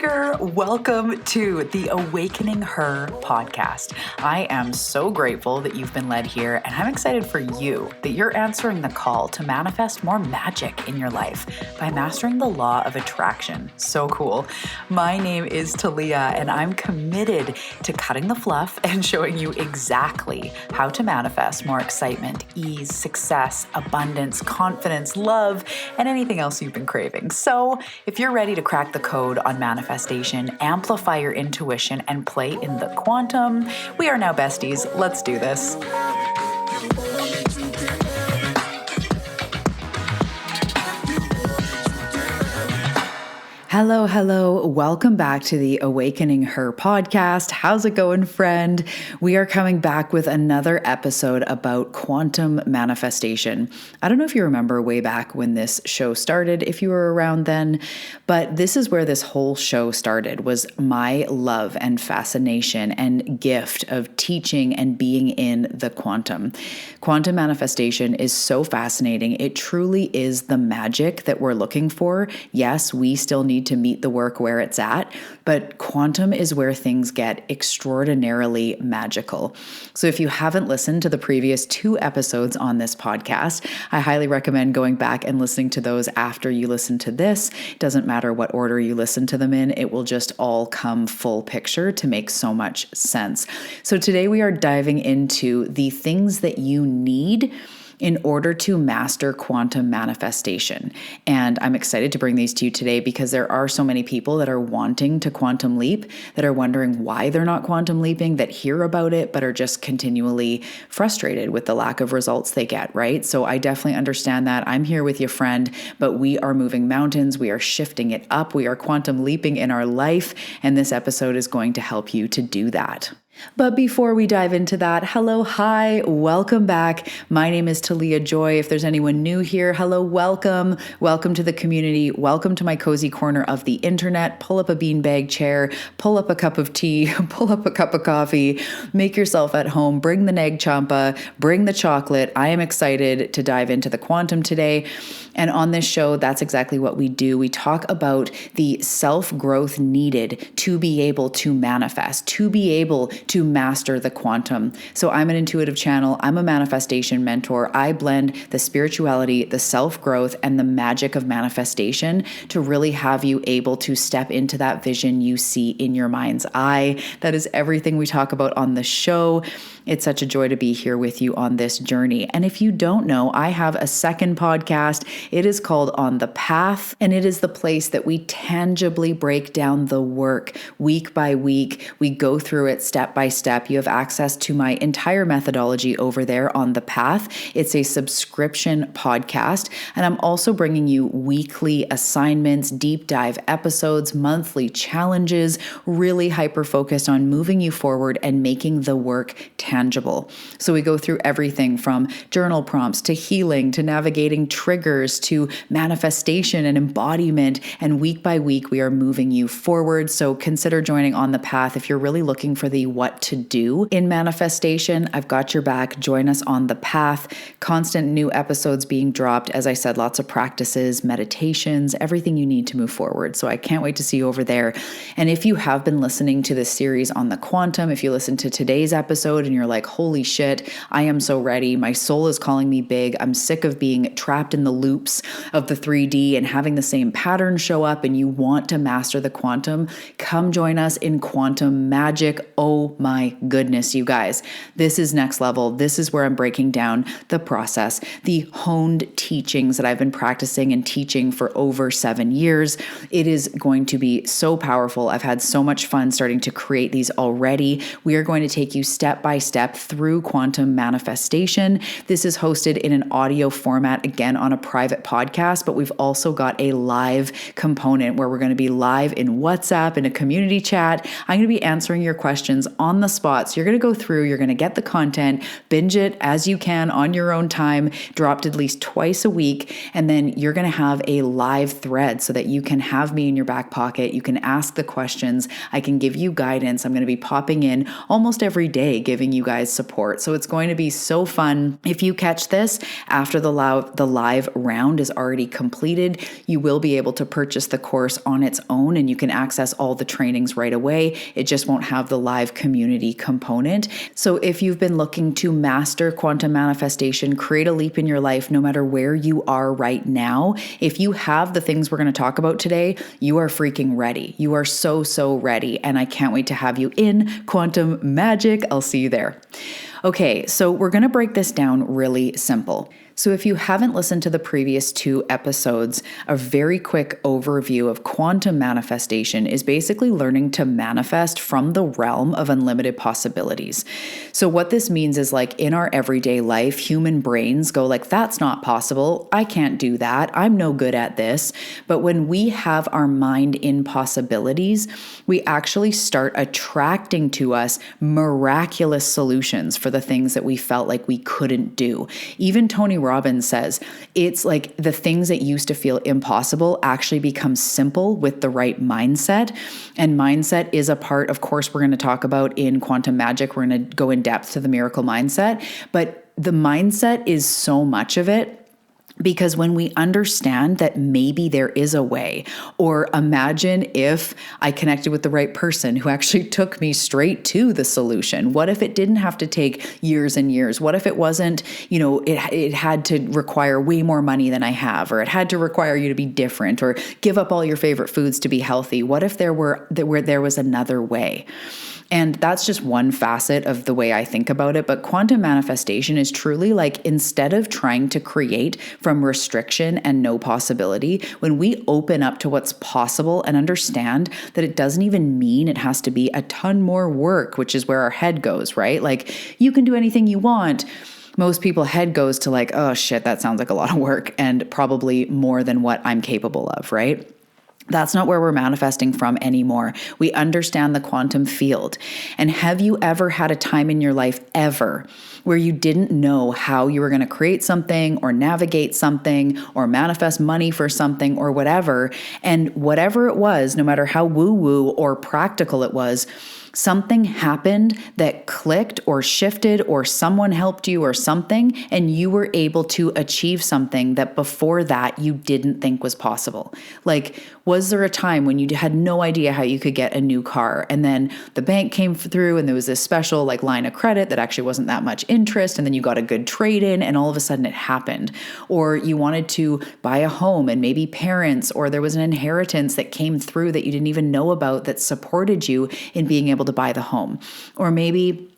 Seeker. Welcome to the Awakening Her podcast. I am so grateful that you've been led here, and I'm excited for you that you're answering the call to manifest more magic in your life by mastering the law of attraction. So cool. My name is Talia, and I'm committed to cutting the fluff and showing you exactly how to manifest more excitement, ease, success, abundance, confidence, love, and anything else you've been craving. So if you're ready to crack the code on manifestation, amplify your intuition, and play in the quantum, we are now besties. Let's do this. Hello. Welcome back to the Awakening Her podcast. How's it going, friend? We are coming back with another episode about quantum manifestation. I don't know if you remember way back when this show started, if you were around then, but this is where this whole show started, was my love and fascination and gift of teaching and being in the quantum. Quantum manifestation is so fascinating. It truly is the magic that we're looking for. Yes, we still need to meet the work where it's at, but quantum is where things get extraordinarily magical. So if you haven't listened to the previous 2 episodes on this podcast, I highly recommend going back and listening to those after you listen to this. It doesn't matter what order you listen to them in, it will just all come full picture to make so much sense. So today we are diving into the things that you need in order to master quantum manifestation. And I'm excited to bring these to you today because there are so many people that are wanting to quantum leap, that are wondering why they're not quantum leaping, that hear about it, but are just continually frustrated with the lack of results they get, right? So I definitely understand that. I'm here with you, friend, but we are moving mountains. We are shifting it up. We are quantum leaping in our life. And this episode is going to help you to do that. But before we dive into that, hello, hi, welcome back. My name is Talia Joy. If there's anyone new here, hello, welcome. Welcome to the community. Welcome to my cozy corner of the internet. Pull up a beanbag chair, pull up a cup of tea, pull up a cup of coffee, make yourself at home, bring the neg champa, bring the chocolate. I am excited to dive into the quantum today. And on this show, that's exactly what we do. We talk about the self-growth needed to be able to manifest, to be able to master the quantum. So I'm an intuitive channel. I'm a manifestation mentor. I blend the spirituality, the self-growth, and the magic of manifestation to really have you able to step into that vision you see in your mind's eye. That is everything we talk about on the show. It's such a joy to be here with you on this journey. And if you don't know, I have a second podcast. It is called On the Path, and it is the place that we tangibly break down the work week by week. We go through it step by step. You have access to my entire methodology over there on the Path. It's a subscription podcast, and I'm also bringing you weekly assignments, deep dive episodes, monthly challenges, really hyper-focused on moving you forward and making the work tangible. So we go through everything from journal prompts to healing to navigating triggers to manifestation and embodiment. And week by week, we are moving you forward. So consider joining On the Path if you're really looking for the what to do in manifestation. I've got your back. Join us on the Path. Constant new episodes being dropped. As I said, lots of practices, meditations, everything you need to move forward. So I can't wait to see you over there. And if you have been listening to this series on the quantum, if you listen to today's episode and you're like, holy shit, I am so ready. My soul is calling me big. I'm sick of being trapped in the loops of the 3D and having the same pattern show up, and you want to master the quantum, come join us in Quantum Magic. Oh my goodness, you guys. This is next level. This is where I'm breaking down the process, the honed teachings that I've been practicing and teaching for over 7 years. It is going to be so powerful. I've had so much fun starting to create these already. We are going to take you step by step through quantum manifestation. This is hosted in an audio format, again, on a private podcast, but we've also got a live component where we're going to be live in WhatsApp in a community chat. I'm going to be answering your questions on the spot. So you're going to go through, you're going to get the content, binge it as you can on your own time, dropped at least twice a week. And then you're going to have a live thread so that you can have me in your back pocket. You can ask the questions. I can give you guidance. I'm going to be popping in almost every day, giving you guys support. So it's going to be so fun. If you catch this after the live round is already completed, you will be able to purchase the course on its own and you can access all the trainings right away. It just won't have the live community component. So if you've been looking to master quantum manifestation, create a leap in your life, no matter where you are right now, if you have the things we're going to talk about today, you are freaking ready. You are so ready. And I can't wait to have you in Quantum Magic. I'll see you there. Okay, so we're going to break this down really simple. So if you haven't listened to the previous 2 episodes, a very quick overview of quantum manifestation is basically learning to manifest from the realm of unlimited possibilities. So what this means is like in our everyday life, human brains go like, that's not possible. I can't do that. I'm no good at this. But when we have our mind in possibilities, we actually start attracting to us miraculous solutions for the things that we felt like we couldn't do. Even Tony Robbins says it's like the things that used to feel impossible actually become simple with the right mindset. And mindset is a part, of course, we're going to talk about in Quantum Magic. We're going to go in depth to the miracle mindset, but the mindset is so much of it. Because when we understand that maybe there is a way, or imagine if I connected with the right person who actually took me straight to the solution. What if it didn't have to take years and years? What if it wasn't, it had to require way more money than I have, or it had to require you to be different, or give up all your favorite foods to be healthy? What if there was another way? And that's just one facet of the way I think about it. But quantum manifestation is truly like, instead of trying to create from restriction and no possibility, when we open up to what's possible and understand that it doesn't even mean it has to be a ton more work, which is where our head goes, right? Like, you can do anything you want. Most people head goes to like, oh shit, that sounds like a lot of work and probably more than what I'm capable of, right? That's not where we're manifesting from anymore. We understand the quantum field. And have you ever had a time in your life ever where you didn't know how you were going to create something or navigate something or manifest money for something or whatever? And whatever it was, no matter how woo-woo or practical it was, something happened that clicked or shifted, or someone helped you or something, and you were able to achieve something that before that you didn't think was possible. Like, was there a time when you had no idea how you could get a new car, and then the bank came through and there was this special like line of credit that actually wasn't that much interest, and then you got a good trade in and all of a sudden it happened? Or you wanted to buy a home and maybe parents, or there was an inheritance that came through that you didn't even know about that supported you in being able to buy the home. Or maybe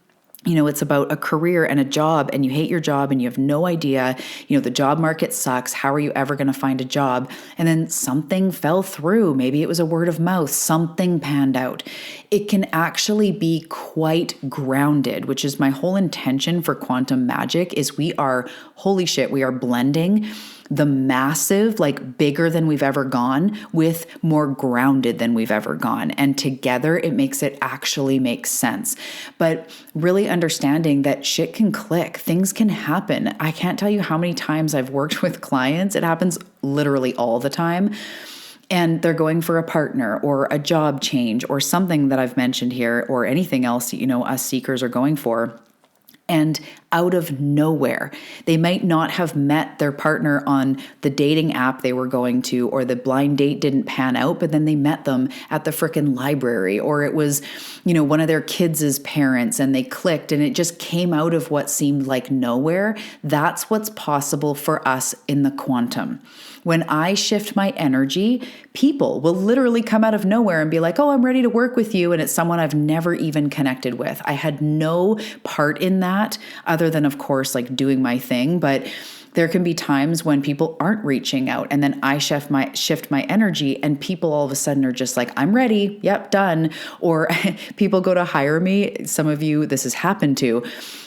it's about a career and a job, and you hate your job and you have no idea, the job market sucks. How are you ever going to find a job? And then something fell through. Maybe it was a word of mouth. Something panned out. It can actually be quite grounded, which is my whole intention for Quantum Magic is we are blending the massive, like bigger than we've ever gone with more grounded than we've ever gone. And together it makes it actually make sense. But really understanding that shit can click, things can happen. I can't tell you how many times I've worked with clients. It happens literally all the time. And they're going for a partner or a job change or something that I've mentioned here, or anything else, us seekers are going for. And out of nowhere, they might not have met their partner on the dating app they were going to, or the blind date didn't pan out, but then they met them at the frickin' library, or it was, one of their kids' parents and they clicked and it just came out of what seemed like nowhere. That's what's possible for us in the quantum. When I shift my energy, people will literally come out of nowhere and be like, oh, I'm ready to work with you. And it's someone I've never even connected with. I had no part in that other than, of course, like doing my thing. But there can be times when people aren't reaching out, and then I shift my energy and people all of a sudden are just like, I'm ready. Yep, done. Or people go to hire me. Some of you, this has happened to,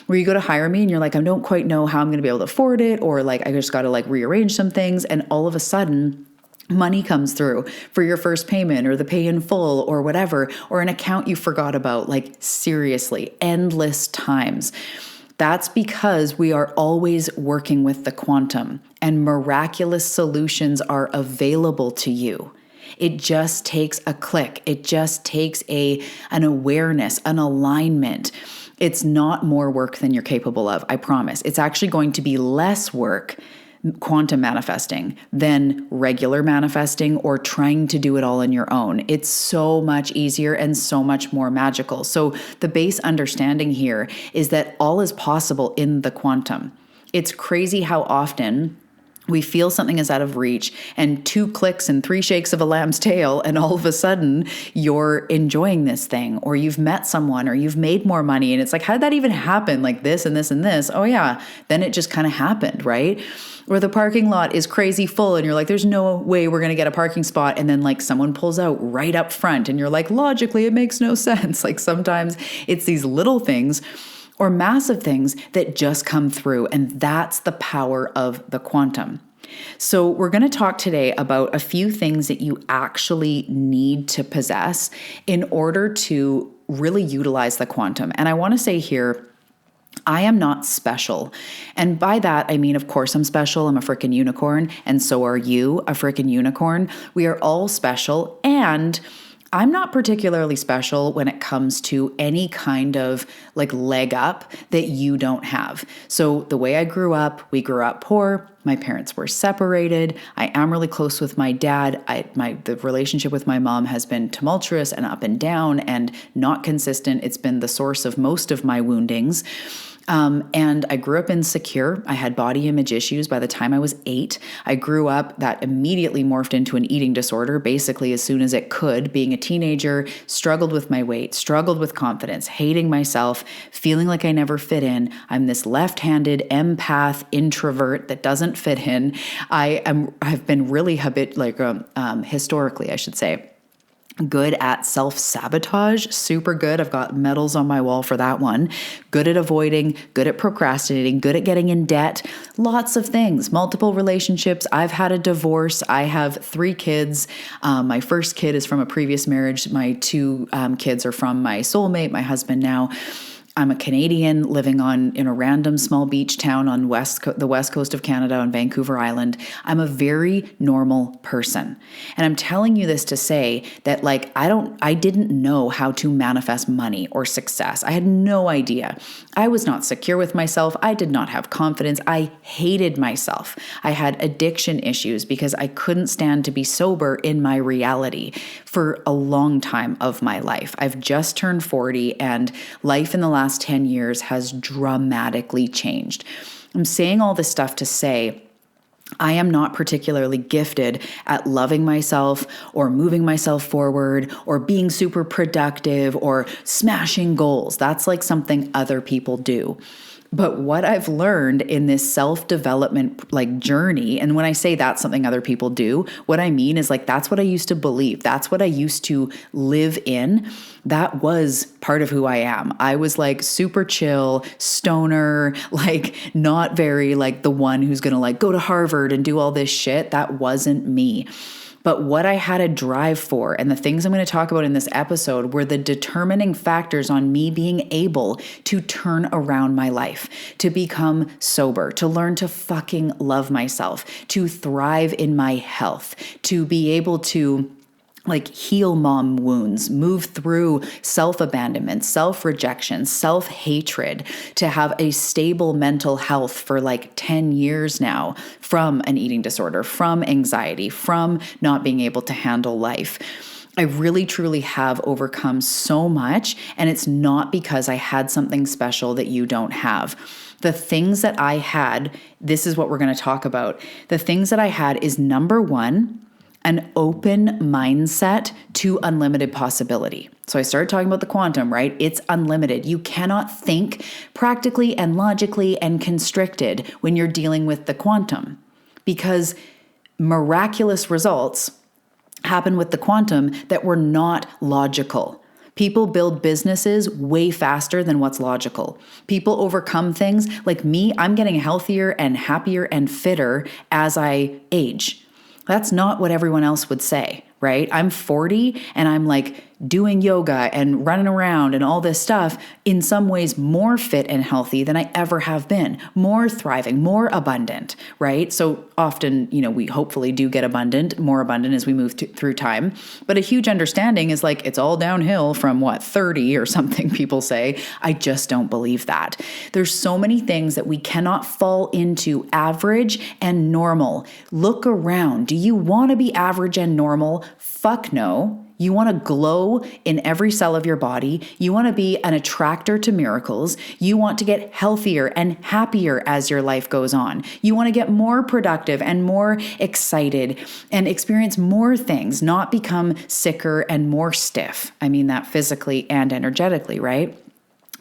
where you go to hire me and you're like, I don't quite know how I'm going to be able to afford it. Or like, I just got to like rearrange some things. And all of a sudden money comes through for your first payment or the pay in full or whatever, or an account you forgot about, like seriously, endless times. That's because we are always working with the quantum, and miraculous solutions are available to you. It just takes a click. It just takes an awareness, an alignment. It's not more work than you're capable of, I promise. It's actually going to be less work, quantum manifesting, than regular manifesting or trying to do it all on your own. It's so much easier and so much more magical. So the base understanding here is that all is possible in the quantum. It's crazy how often we feel something is out of reach, and 2 clicks and 3 shakes of a lamb's tail, and all of a sudden you're enjoying this thing, or you've met someone, or you've made more money. And it's like, how did that even happen? Like this and this and this. Oh yeah. Then it just kind of happened, right? Or the parking lot is crazy full and you're like, there's no way we're going to get a parking spot. And then like someone pulls out right up front and you're like, logically, it makes no sense. Like sometimes it's these little things or massive things that just come through. And that's the power of the quantum. So we're going to talk today about a few things that you actually need to possess in order to really utilize the quantum. And I want to say here, I am not special. And by that, I mean, of course, I'm special. I'm a freaking unicorn. And so are you, a freaking unicorn. We are all special. And I'm not particularly special when it comes to any kind of like leg up that you don't have. So the way I grew up, we grew up poor. My parents were separated. I am really close with my dad. The relationship with my mom has been tumultuous and up and down and not consistent. It's been the source of most of my woundings. And I grew up insecure. I had body image issues by the time I was 8. I grew up, that immediately morphed into an eating disorder, basically as soon as it could. Being a teenager, struggled with my weight, struggled with confidence, hating myself, feeling like I never fit in. I'm this left-handed empath introvert that doesn't fit in. I've been really historically, I should say, good at self-sabotage, super good. I've got medals on my wall for that one. Good at avoiding, good at procrastinating, good at getting in debt, lots of things, multiple relationships. I've had a divorce. I have 3 kids. My first kid is from a previous marriage. My 2 kids are from my soulmate, my husband now. I'm a Canadian living in a random small beach town on the west coast of Canada on Vancouver Island. I'm a very normal person. And I'm telling you this to say that I didn't know how to manifest money or success. I had no idea. I was not secure with myself. I did not have confidence. I hated myself. I had addiction issues because I couldn't stand to be sober in my reality for a long time of my life. I've just turned 40 and life in the last 10 years has dramatically changed. I'm saying all this stuff to say I am not particularly gifted at loving myself or moving myself forward or being super productive or smashing goals. That's like something other people do. But what I've learned in this self-development journey, and when I say that's something other people do, what I mean is that's what I used to believe. That's what I used to live in. That was part of who I am. I was super chill, stoner, not very the one who's going to go to Harvard and do all this shit. That wasn't me. But what I had a drive for, and the things I'm going to talk about in this episode, were the determining factors on me being able to turn around my life, to become sober, to learn to fucking love myself, to thrive in my health, to be able to heal mom wounds, move through self-abandonment, self-rejection, self-hatred, to have a stable mental health for 10 years now from an eating disorder, from anxiety, from not being able to handle life. I really, truly have overcome so much, and it's not because I had something special that you don't have. The things that I had, this is what we're going to talk about. The things that I had is number 1, an open mindset to unlimited possibility. So I started talking about the quantum, right? It's unlimited. You cannot think practically and logically and constricted when you're dealing with the quantum, because miraculous results happen with the quantum that were not logical. People build businesses way faster than what's logical. People overcome things. Like me, I'm getting healthier and happier and fitter as I age. That's not what everyone else would say, right? I'm 40 and I'm like doing yoga and running around and all this stuff, in some ways more fit and healthy than I ever have been, more thriving, more abundant, right? So often, we hopefully do get more abundant as we move through time. But a huge understanding is like, it's all downhill from 30 or something people say. I just don't believe that. There's so many things that we cannot fall into average and normal. Look around. Do you want to be average and normal? Fuck no. You want to glow in every cell of your body. You want to be an attractor to miracles. You want to get healthier and happier as your life goes on. You want to get more productive and more excited and experience more things, not become sicker and more stiff. I mean that physically and energetically, right?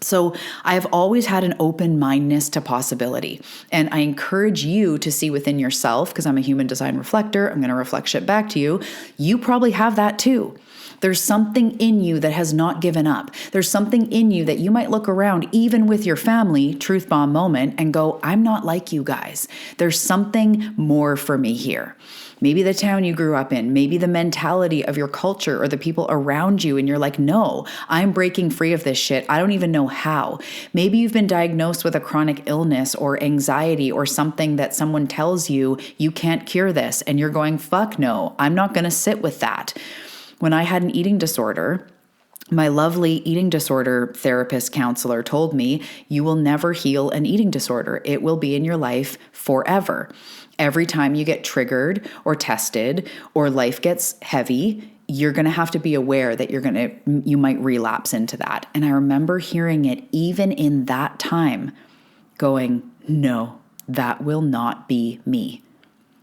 So I've always had an open-mindedness to possibility. And I encourage you to see within yourself, because I'm a human design reflector, I'm going to reflect shit back to you. You probably have that too. There's something in you that has not given up. There's something in you that you might look around, even with your family, truth bomb moment, and go, I'm not like you guys. There's something more for me here. Maybe the town you grew up in, maybe the mentality of your culture or the people around you, and you're like, no, I'm breaking free of this shit. I don't even know how. Maybe you've been diagnosed with a chronic illness or anxiety or something that someone tells you, you can't cure this, and you're going, fuck no, I'm not going to sit with that. When I had an eating disorder, my lovely eating disorder therapist counselor told me, you will never heal an eating disorder. It will be in your life forever. Every time you get triggered or tested or life gets heavy, you're going to have to be aware that you might relapse into that. And I remember hearing it even in that time going, no, that will not be me.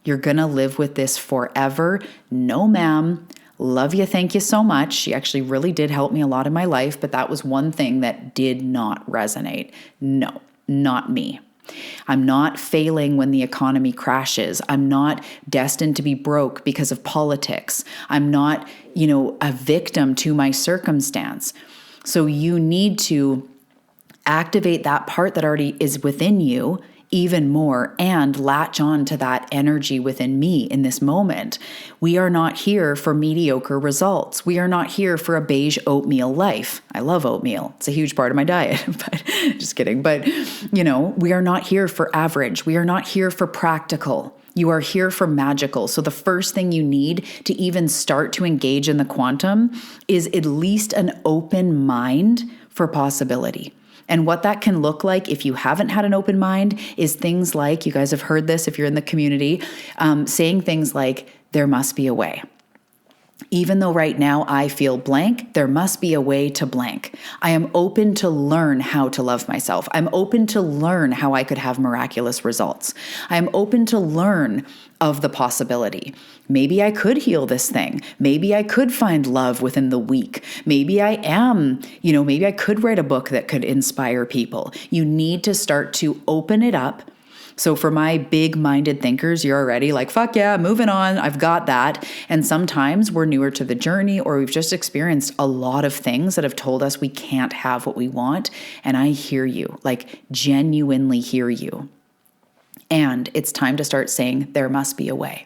You're going to live with this forever. No, ma'am. Love you. Thank you so much. She actually really did help me a lot in my life, but that was one thing that did not resonate. No, not me. I'm not failing when the economy crashes. I'm not destined to be broke because of politics. I'm not, a victim to my circumstance. So you need to activate that part that already is within you even more and latch on to that energy within me in this moment. We are not here for mediocre results. We are not here for a beige oatmeal life. I love oatmeal. It's a huge part of my diet, but just kidding. But, we are not here for average. We are not here for practical. You are here for magical. So the first thing you need to even start to engage in the quantum is at least an open mind for possibility. And what that can look like if you haven't had an open mind is things like, you guys have heard this if you're in the community, saying things like, there must be a way. Even though right now I feel blank, there must be a way to blank. I am open to learn how to love myself. I'm open to learn how I could have miraculous results. I am open to learn of the possibility. Maybe I could heal this thing. Maybe I could find love within the week. Maybe I am, maybe I could write a book that could inspire people. You need to start to open it up. So for my big-minded thinkers, you're already like, fuck yeah, moving on. I've got that. And sometimes we're newer to the journey or we've just experienced a lot of things that have told us we can't have what we want. And I hear you, like genuinely hear you. And it's time to start saying, there must be a way.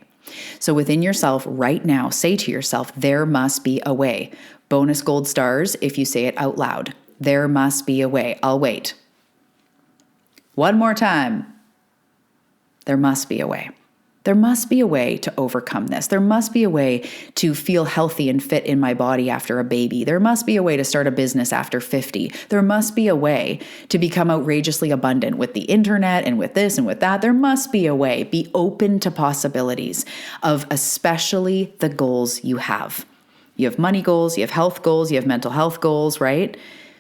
So within yourself right now, say to yourself, there must be a way. Bonus gold stars if you say it out loud. There must be a way. I'll wait. One more time. There must be a way. There must be a way to overcome this. There must be a way to feel healthy and fit in my body after a baby. There must be a way to start a business after 50. There must be a way to become outrageously abundant with the internet and with this and with that. There must be a way. Be open to possibilities of especially the goals you have. You have money goals, you have health goals, you have mental health goals, right?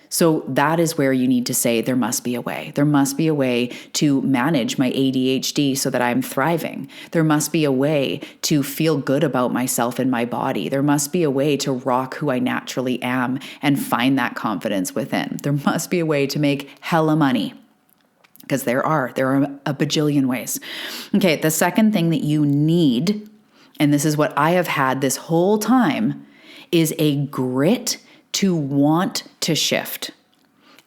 So that is where you need to say, there must be a way. There must be a way to manage my ADHD so that I'm thriving. There must be a way to feel good about myself and my body. There must be a way to rock who I naturally am and find that confidence within. There must be a way to make hella money. Because there are a bajillion ways. Okay, the second thing that you need, and this is what I have had this whole time, is a grit to want to shift.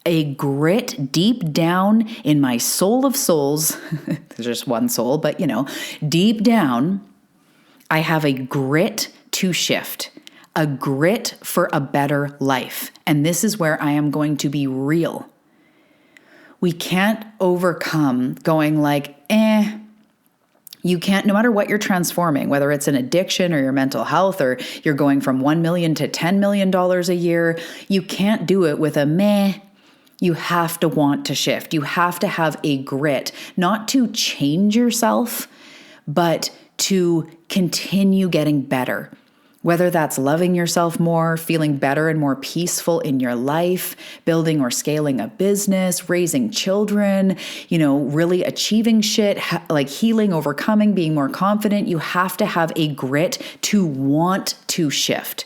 A grit deep down in my soul of souls, there's just one soul, but deep down, I have a grit to shift, a grit for a better life. And this is where I am going to be real. We can't overcome going like, you can't, no matter what you're transforming, whether it's an addiction or your mental health, or you're going from $1 million to $10 million a year, you can't do it with a meh. You have to want to shift. You have to have a grit, not to change yourself, but to continue getting better. Whether that's loving yourself more, feeling better and more peaceful in your life, building or scaling a business, raising children, really achieving shit, like healing, overcoming, being more confident. You have to have a grit to want to shift.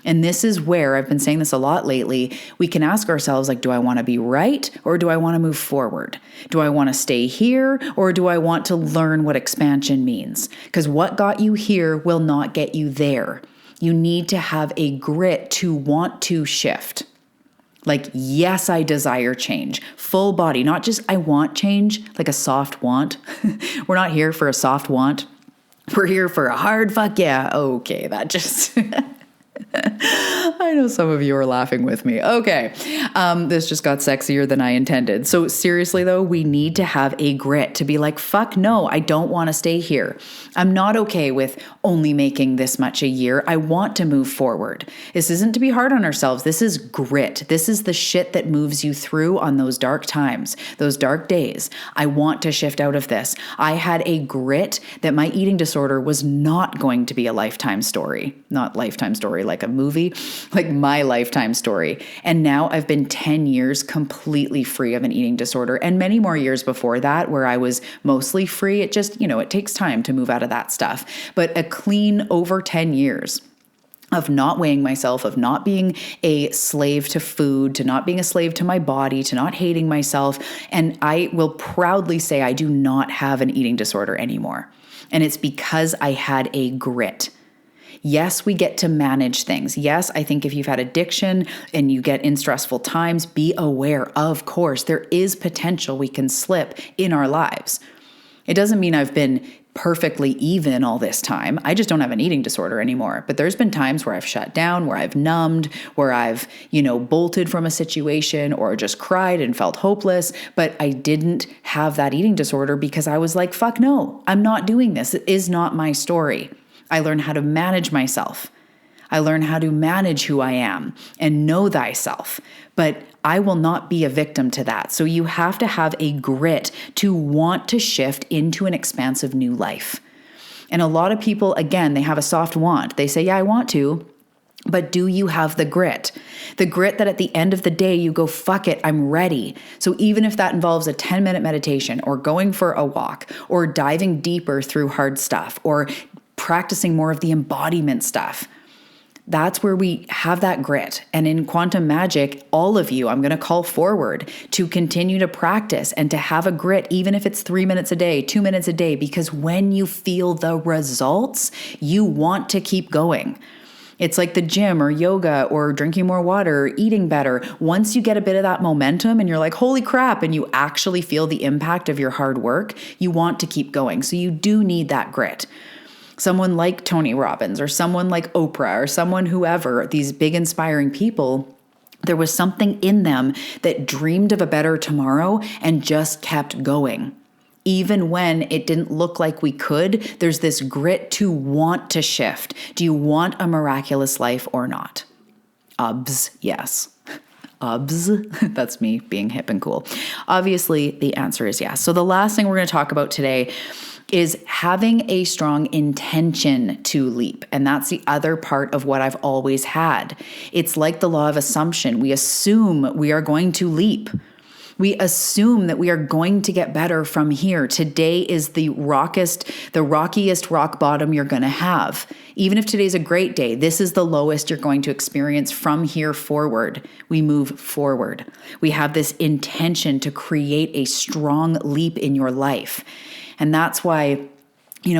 And this is where I've been saying this a lot lately. We can ask ourselves, like, do I want to be right or do I want to move forward? Do I want to stay here or do I want to learn what expansion means? Because what got you here will not get you there. You need to have a grit to want to shift. Like, yes, I desire change. Full body, not just I want change, like a soft want. We're not here for a soft want. We're here for a hard fuck yeah. Okay, that just... I know some of you are laughing with me. Okay. This just got sexier than I intended. So seriously though, we need to have a grit to be like, fuck no, I don't want to stay here. I'm not okay with only making this much a year. I want to move forward. This isn't to be hard on ourselves. This is grit. This is the shit that moves you through on those dark times, those dark days. I want to shift out of this. I had a grit that my eating disorder was not going to be a lifetime story, not lifetime story like a movie, like my lifetime story. And now I've been 10 years completely free of an eating disorder, and many more years before that where I was mostly free. It just, it takes time to move out of that stuff. But a clean over 10 years of not weighing myself, of not being a slave to food, to not being a slave to my body, to not hating myself. And I will proudly say I do not have an eating disorder anymore. And it's because I had a grit. Yes, we get to manage things. Yes, I think if you've had addiction and you get in stressful times, be aware, of course, there is potential we can slip in our lives. It doesn't mean I've been perfectly even all this time. I just don't have an eating disorder anymore. But there's been times where I've shut down, where I've numbed, where I've, bolted from a situation or just cried and felt hopeless. But I didn't have that eating disorder because I was like, fuck no, I'm not doing this. It is not my story. I learned how to manage myself. I learned how to manage who I am and know thyself. But I will not be a victim to that. So you have to have a grit to want to shift into an expansive new life. And a lot of people, again, they have a soft want. They say, yeah, I want to. But do you have the grit? The grit that at the end of the day, you go, fuck it, I'm ready. So even if that involves a 10-minute meditation or going for a walk or diving deeper through hard stuff or practicing more of the embodiment stuff, that's where we have that grit. And in quantum magic, all of you, I'm going to call forward to continue to practice and to have a grit, even if it's 3 minutes a day, 2 minutes a day, because when you feel the results, you want to keep going. It's like the gym or yoga or drinking more water, or eating better. Once you get a bit of that momentum and you're like, holy crap, and you actually feel the impact of your hard work, you want to keep going. So you do need that grit. Someone like Tony Robbins or someone like Oprah or someone whoever, these big inspiring people, there was something in them that dreamed of a better tomorrow and just kept going. Even when it didn't look like we could, there's this grit to want to shift. Do you want a miraculous life or not? Ubs, yes. Ubs, that's me being hip and cool. Obviously, the answer is yes. So the last thing we're going to talk about today is having a strong intention to leap. And that's the other part of what I've always had. It's like the law of assumption. We assume we are going to leap. We assume that we are going to get better from here. Today is the rockiest rock bottom you're going to have. Even if today's a great day, this is the lowest you're going to experience from here forward. We move forward. We have this intention to create a strong leap in your life. And that's why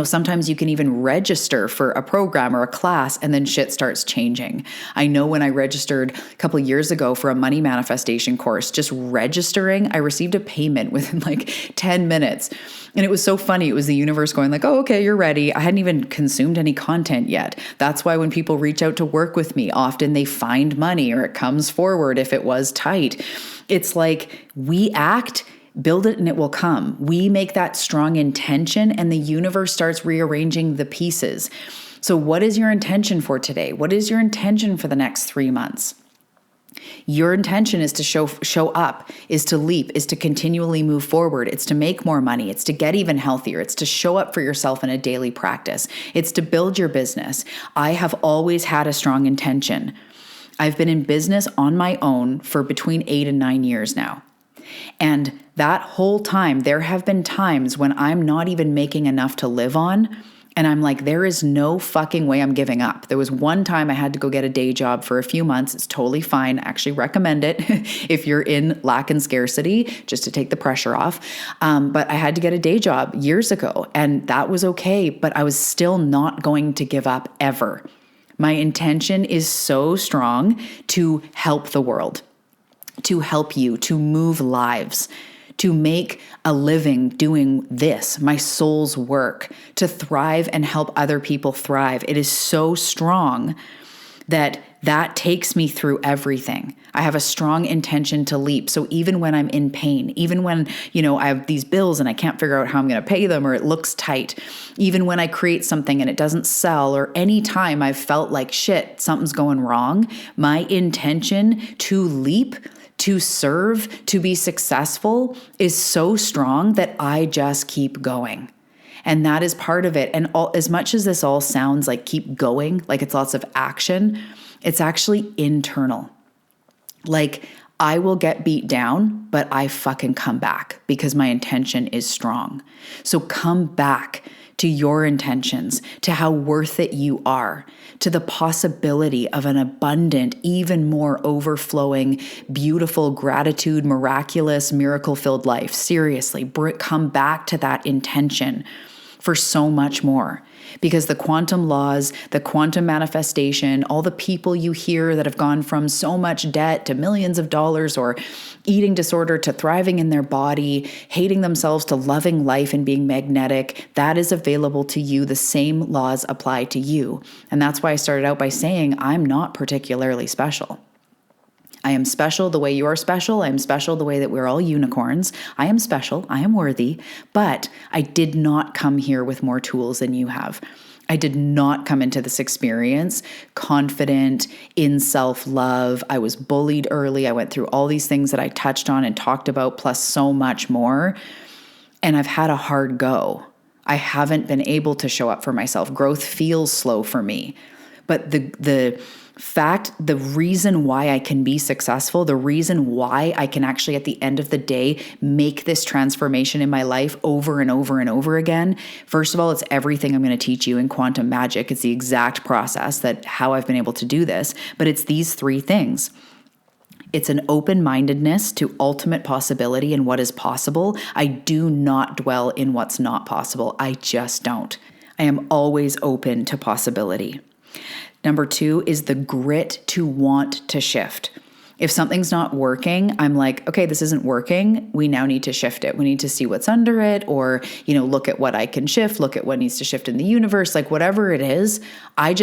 Sometimes you can even register for a program or a class and then shit starts changing. I know when I registered a couple of years ago for a money manifestation course, just registering, I received a payment within like 10 minutes. And it was so funny. It was the universe going like, oh, okay, you're ready. I hadn't even consumed any content yet. That's why when people reach out to work with me, often they find money or it comes forward if it was tight. It's like we act, build it, and it will come. We make that strong intention and the universe starts rearranging the pieces. So what is your intention for today? What is your intention for the next 3 months? Your intention is to show up, is to leap, is to continually move forward. It's to make more money. It's to get even healthier. It's to show up for yourself in a daily practice. It's to build your business. I have always had a strong intention. I've been in business on my own for between 8 and 9 years now. And that whole time, there have been times when I'm not even making enough to live on. And I'm like, there is no fucking way I'm giving up. There was one time I had to go get a day job for a few months. It's totally fine. I actually recommend it if you're in lack and scarcity, just to take the pressure off. But I had to get a day job years ago, and that was okay. But I was still not going to give up ever. My intention is so strong to help the world, to help you, to move lives, to make a living doing this, my soul's work, to thrive and help other people thrive. It is so strong that takes me through everything. I have a strong intention to leap. So even when I'm in pain, even when, I have these bills and I can't figure out how I'm going to pay them or it looks tight, even when I create something and it doesn't sell, or any time I've felt like shit, something's going wrong, my intention to leap, to serve, to be successful is so strong that I just keep going. And that is part of it. And as much as this all sounds like keep going, like it's lots of action, it's actually internal. Like I will get beat down, but I fucking come back because my intention is strong. So come back to your intentions, to how worth it you are, to the possibility of an abundant, even more overflowing, beautiful, gratitude, miraculous, miracle-filled life. Seriously, come back to that intention for so much more. Because the quantum laws, the quantum manifestation, all the people you hear that have gone from so much debt to millions of dollars, or eating disorder to thriving in their body, hating themselves to loving life and being magnetic, that is available to you. The same laws apply to you. And that's why I started out by saying I'm not particularly special. I am special the way you are special. I am special the way that we're all unicorns. I am special. I am worthy. But I did not come here with more tools than you have. I did not come into this experience confident in self-love. I was bullied early. I went through all these things that I touched on and talked about, plus so much more. And I've had a hard go. I haven't been able to show up for myself. Growth feels slow for me. But the reason why I can be successful, the reason why I can actually at the end of the day make this transformation in my life over and over and over again, first of all, it's everything I'm going to teach you in quantum magic. It's the exact process that how I've been able to do this, but it's these 3 things. It's an open-mindedness to ultimate possibility and what is possible. I do not dwell in what's not possible. I just don't. I am always open to possibility. Number 2 is the grit to want to shift. If something's not working, I'm like, okay, this isn't working. We now need to shift it. We need to see what's under it, or, look at what I can shift, look at what needs to shift in the universe, like whatever it is. I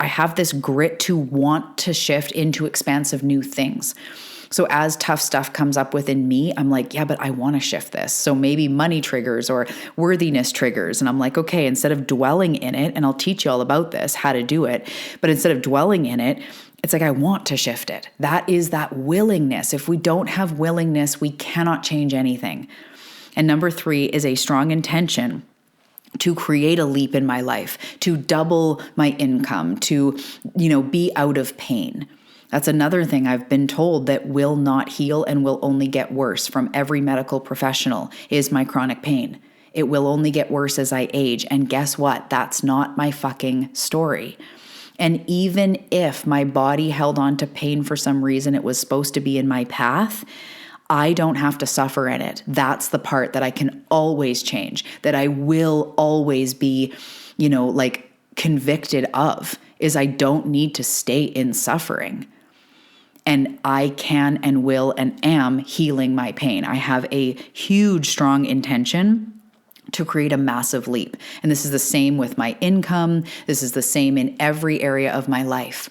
have this grit to want to shift into expansive new things. So as tough stuff comes up within me, I'm like, yeah, but I want to shift this. So maybe money triggers or worthiness triggers. And I'm like, okay, instead of dwelling in it, and I'll teach you all about this, how to do it, but instead of dwelling in it, it's like, I want to shift it. That is that willingness. If we don't have willingness, we cannot change anything. And number 3 is a strong intention to create a leap in my life, to double my income, to, be out of pain. That's another thing I've been told that will not heal and will only get worse from every medical professional is my chronic pain. It will only get worse as I age. And guess what? That's not my fucking story. And even if my body held on to pain for some reason, it was supposed to be in my path, I don't have to suffer in it. That's the part that I can always change, that I will always be, like convicted of, is I don't need to stay in suffering. And I can and will and am healing my pain. I have a huge, strong intention to create a massive leap. And this is the same with my income. This is the same in every area of my life.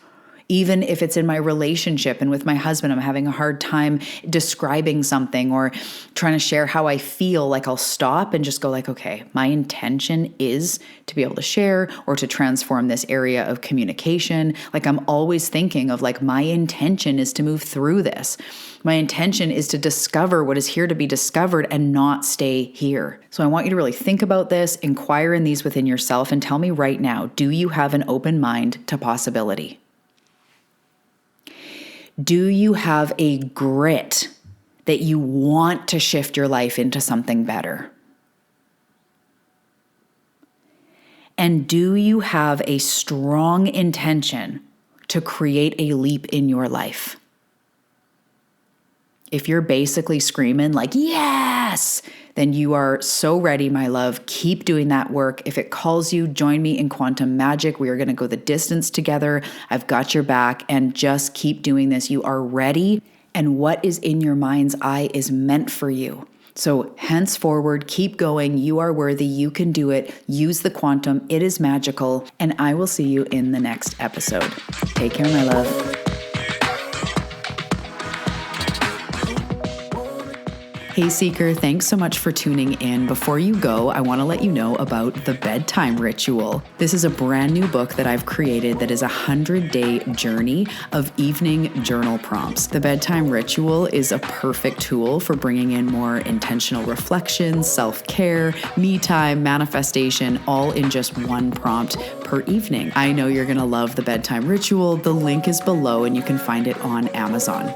Even if it's in my relationship and with my husband, I'm having a hard time describing something or trying to share how I feel, like I'll stop and just go like, okay, my intention is to be able to share or to transform this area of communication. Like I'm always thinking of like, my intention is to move through this. My intention is to discover what is here to be discovered and not stay here. So I want you to really think about this, inquire in these within yourself, and tell me right now, do you have an open mind to possibility? Do you have a grit that you want to shift your life into something better? And do you have a strong intention to create a leap in your life? If you're basically screaming like, yes, then you are so ready, my love. Keep doing that work. If it calls you, join me in Quantum Magic. We are going to go the distance together. I've got your back, and just keep doing this. You are ready, and what is in your mind's eye is meant for you. So henceforward, keep going. You are worthy. You can do it. Use the quantum. It is magical, and I will see you in the next episode. Take care, my love. Hey Seeker, thanks so much for tuning in. Before you go, I want to let you know about The Bedtime Ritual. This is a brand new book that I've created that is a 100-day journey of evening journal prompts. The Bedtime Ritual is a perfect tool for bringing in more intentional reflection, self-care, me time, manifestation, all in just one prompt per evening. I know you're going to love The Bedtime Ritual. The link is below and you can find it on Amazon.